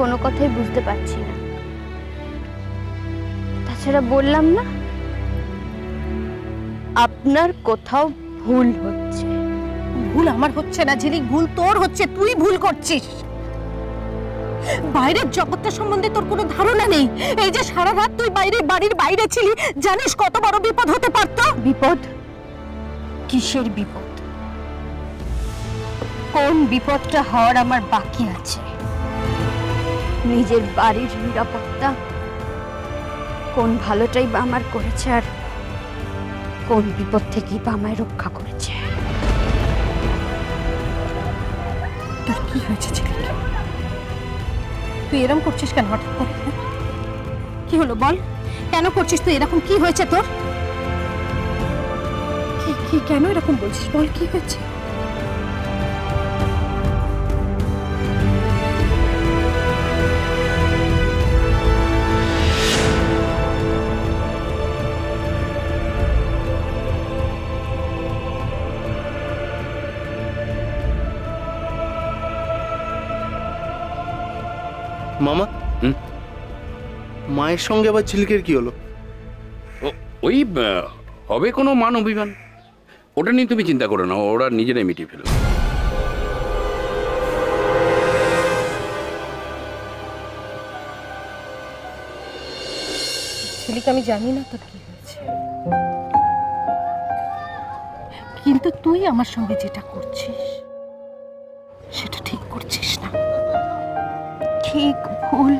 কোনো কথাই বুঝতে পারছি না। তাছাড়া বললাম না, আপনার কোথাও ভুল হচ্ছে। ভুল আমার হচ্ছে না ঝিলিক, ভুল তোর হচ্ছে। তুই ভুল করছিস। বাইরের জগৎটা সম্বন্ধে তোর কোনো ধারণা নেই। এই যে সারা রাত তুই বাড়ির বাইরে ছিলি, জানিস কত বড় বিপদ হতে পারত। বিপদ? কিসের বিপদ? কোন বিপদটা হওয়ার আমার বাকি আছে? নিজের বাড়ির নিরাপত্তা কোন ভালোটাই বা আমার করেছে, আর কোন বিপদ থেকেই বা আমায় রক্ষা করেছে? তোর কি হয়েছে ঝিলিক? তুই এরকম করছিস কেন হঠাৎ করে? কি হলো বল, কেন করছিস তুই এরকম? কি হয়েছে তোর? কি কেন এরকম বলছিস বল, কি হয়েছে? মামা, মায়ের সঙ্গে আবার ঝিলিকের কি হলো? ওই হবে কোনো মান অভিমান, ওটা নিয়ে তুমি চিন্তা করো না, ওরা নিজেরাই মিটিয়ে ফেলবে। ঝিলিক, আমি জানি না তোর কি হয়েছে, কিন্তু তুই আমার সঙ্গে যেটা করছিস সেটা ঠিক করছিস না। ঠিক ভুল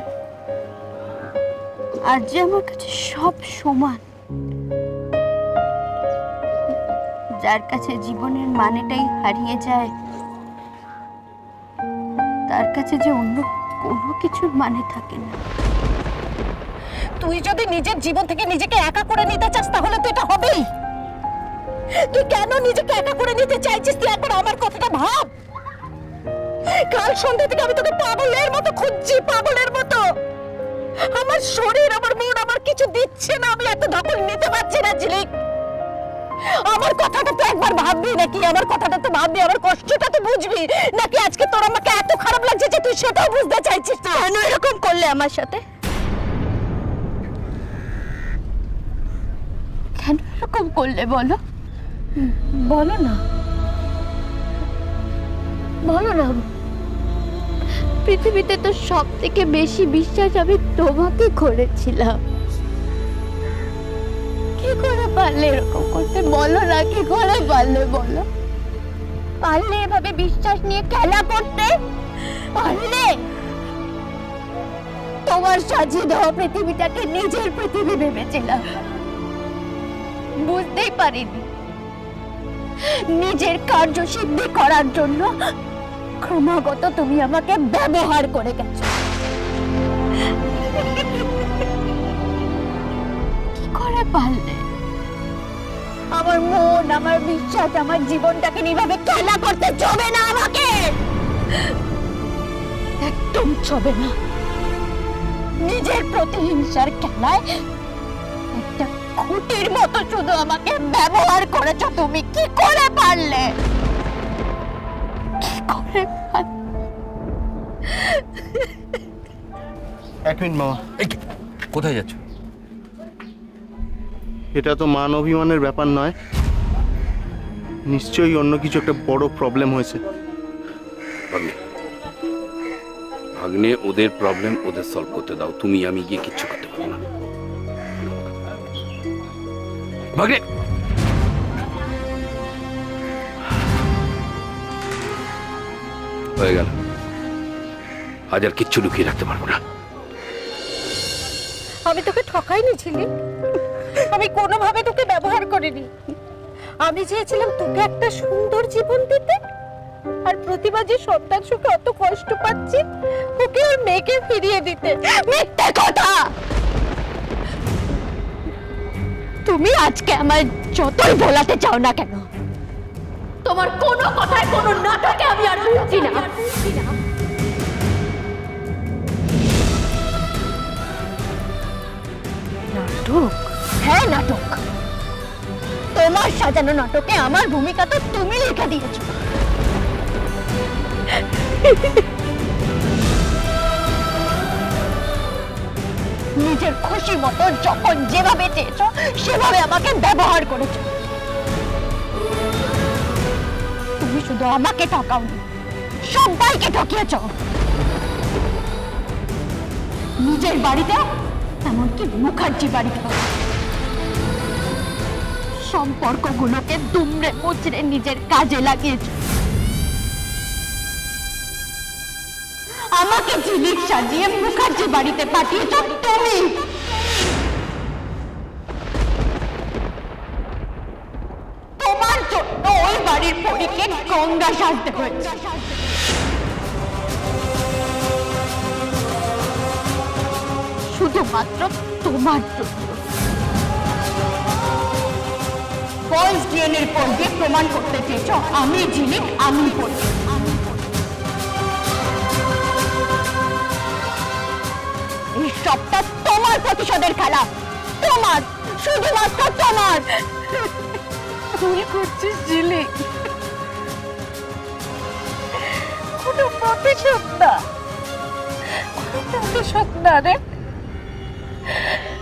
আজ যে আমার কাছে সব সমান। যার কাছে জীবনের মানেটাই হারিয়ে যায়, তার কাছে যে অন্য কোনো কিছুর মানে থাকে না। তুই যদি নিজের জীবন থেকে নিজেকে একা করে নিতে চাস তাহলে তো এটা হবেই। তুই কেন নিজেকে একা করে নিতে চাইছিস? তুই একবার আমার কথাটা ভাব। কাল সন্ধ্যা থেকে আমি তোকে পাগলের মতো খুঁজছি, পাগলের মতো। আমার শরীর, আমার মন আমার কিছু দিচ্ছে না, আমি এত দখল নিতে পারছি না ঝিলিক। আমার কথাটা তো একবার ভাববি নাকি? আমার কথাটা তো ভাববি, আমার কষ্টটা তো বুঝবি নাকি? আজকে তোর আমাকে এত খারাপ লাগছে যে তুই সেটাও বুঝতে চাইছিস না। কেন এরকম করলে আমার সাথে? কেন এরকম করলে বলো? বলো না, বলো না। পৃথিবীতে তো সব থেকে বেশি বিশ্বাস আমি তোমাকে করেছিলাম। কি করে পারলে এরকম করতে? বলো না, কি করে পারলে বলো? পারলে এভাবে বিশ্বাস নিয়ে খেলা করতে? পারলে তোমার সাজিয়ে দেওয়া পৃথিবীটাকে নিজের পৃথিবী ভেবেছিলাম, বুঝতেই পারিনি নিজের কার্যসিদ্ধি করার জন্য ক্রমাগত তুমি আমাকে ব্যবহার করে গেছো। কি করে পারলে? আমার মন, আমার বিশ্বাস, আমার জীবনটাকে এইভাবে খেলা করতে চবে না আমাকে, একদম চবে না। নিজের প্রতিহিংসার খেলায় একটা খুঁটির মতো শুধু আমাকে ব্যবহার করেছো তুমি। কি করে পারলে? কি করে পারলে? এক মিনিট মামা, কোথায় যাচ্ছ? এটা তো মান অভিমানের ব্যাপার নয়, নিশ্চয়ই অন্য কিছু একটা বড় প্রবলেম হয়েছে। ভাগ্নে, ওদের প্রবলেম ওদের সলভ করতে দাও, তুমি আমি গিয়ে কিচ্ছু করতে পারবো না। ভাগ্নে, হয়ে গেল, আজ আর কিচ্ছু লুকিয়ে রাখতে পারবো না। আমি তোকে ঠকাইনি ঝিলিক, আমি কোনোভাবে তোকে ব্যবহার করিনি। আমি চেয়েছিলাম তোকে একটা সুন্দর জীবন দিতে, আর প্রতিভা যে সন্তান সুখে অত কষ্ট পাচ্ছি ওকে আর মেয়েকে ফিরিয়ে দিতে। মিথ্যে কথা! তুমি আজকে আমার যতই বলাতে চাও না কেন, তোমার কোনো কথায় কোনো নাটকে আমি আর বুঝছি না। নাটক? হ্যাঁ নাটক। তোমার সাজানো নাটকে আমার ভূমিকা তো তুমি লিখে দিয়েছো। নিজের খুশি মতো যখন যেভাবে চেয়েছো সেভাবে আমাকে ব্যবহার করেছো। তুমি শুধু আমাকে ঠকাওনি, সবাইকে ঠকিয়েছো। নিজের বাড়িতে, এমনকি মুখার্জি বাড়িতে সম্পর্কগুলোকে দুমড়ে মুচড়ে নিজের কাজে লাগিয়েছো। আমাকে ঝিলিক সাজিয়ে মুখার্জি বাড়িতে পাঠিয়েছো তুমি। তোমার জন্য ওই বাড়ির পরীকে গঙ্গা সাজতে হয়েছে। শুধুমাত্র তোমার জন্য। ফলস ডিএনএর পর দিয়ে প্রমাণ করতে চেয়েছো আমি ঝিলিক, আমি পড়ি। এই সবটা তোমার প্রতিশোধের খেলা, তোমার, শুধুমাত্র তোমার। ভুল করছিস ঝিলিক, কোনো প্রতিশোধ না, কোনো প্রতিশোধ না রে,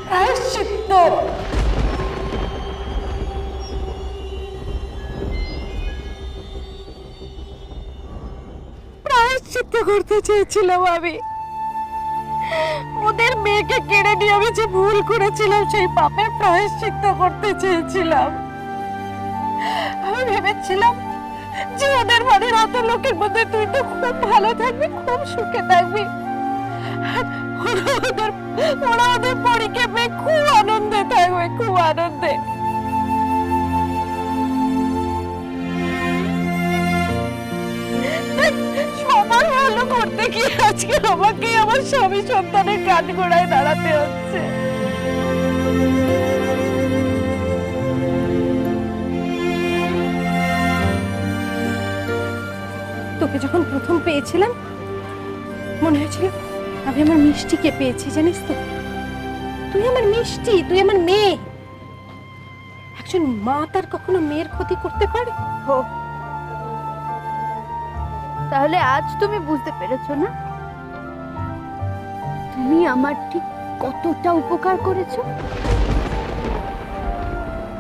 প্রায়শ্চিত্ত। প্রায়শ্চিত্ত করতে চেয়েছিলাম আমি। ওদের মেয়েকে কেড়ে নিয়ে আমি যে ভুল করেছিলাম সেই পাপের প্রায়শ্চিত্ত করতে চেয়েছিলাম। আমি ভেবেছিলাম যে ওদের বাড়ির অত লোকের মধ্যে তুই তো খুব ভালো থাকবি, খুব সুখে থাকবি। ওরা ওদের পরীকে পেয়ে খুব আনন্দে থাকবে, খুব আনন্দে। সবার ভালো করতে গিয়ে আজকে আমাকে আমার স্বামী সন্তানের কাঠ গোড়ায় দাঁড়াতে হচ্ছে। তোকে যখন প্রথম পেয়েছিলাম মনে হয়েছিল আমি আমার মিষ্টিকে পেয়েছি, জানিস তো? তুই আমার মিষ্টি, তুই আমার মেয়ে। একজন মা তার কখনো মেয়ের ক্ষতি করতে পারে? তাহলে আজ তুমি বুঝতে পেরেছো না তুমি আমার ঠিক কতটা উপকার করেছো?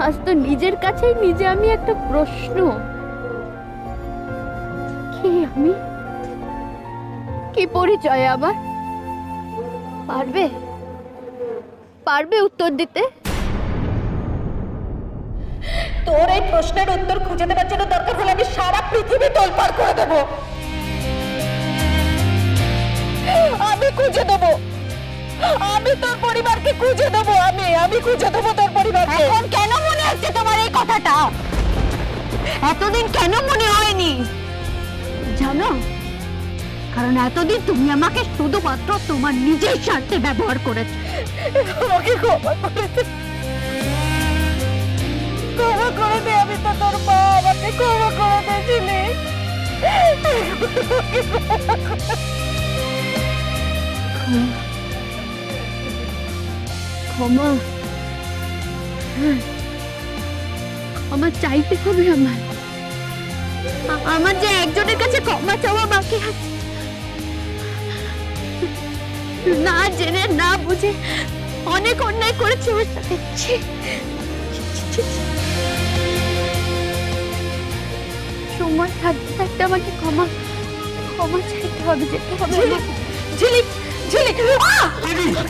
আজ তো নিজের কাছেই নিজে আমি একটা প্রশ্ন, কি আমি, কি পরিচয় আমার? পারবে পারবে উত্তর দিতে? তোর এই প্রশ্নের উত্তর খুঁজে দেওয়ার জন্য দরকার হলে আমি সারা পৃথিবী তোলপাড় করে দেব। আমি খুঁজে দেবো, আমি তোর পরিবারকে খুঁজে দেবো, আমি খুঁজে দেবো তোর পরিবারকে। এখন কেন মনে হচ্ছে তোমার এই কথাটা? এতদিন কেন মনে হয়নি জানো, কারণ এতদিন তুমি আমাকে শুধুমাত্র তোমার নিজের স্বার্থে ব্যবহার করেছো। আমাকে ক্ষমা করে দে, ক্ষমা করে দে। আমি তো তোর মা, আমাকে ক্ষমা করে দে ঝিলিক। ক্ষমা, ক্ষমা চাইতে হবে আমার যে একজনের কাছে ক্ষমা চাওয়া বাকি আছে। না জেনে না বুঝে অনেক অন্যায় করেছে ওর সাথে। সময় থাকতে থাকতে আমাকে ক্ষমা ক্ষমা চাইতে হবে, যেতে হবে। ঝিলিক, ঝিলিক, ঝিলিক।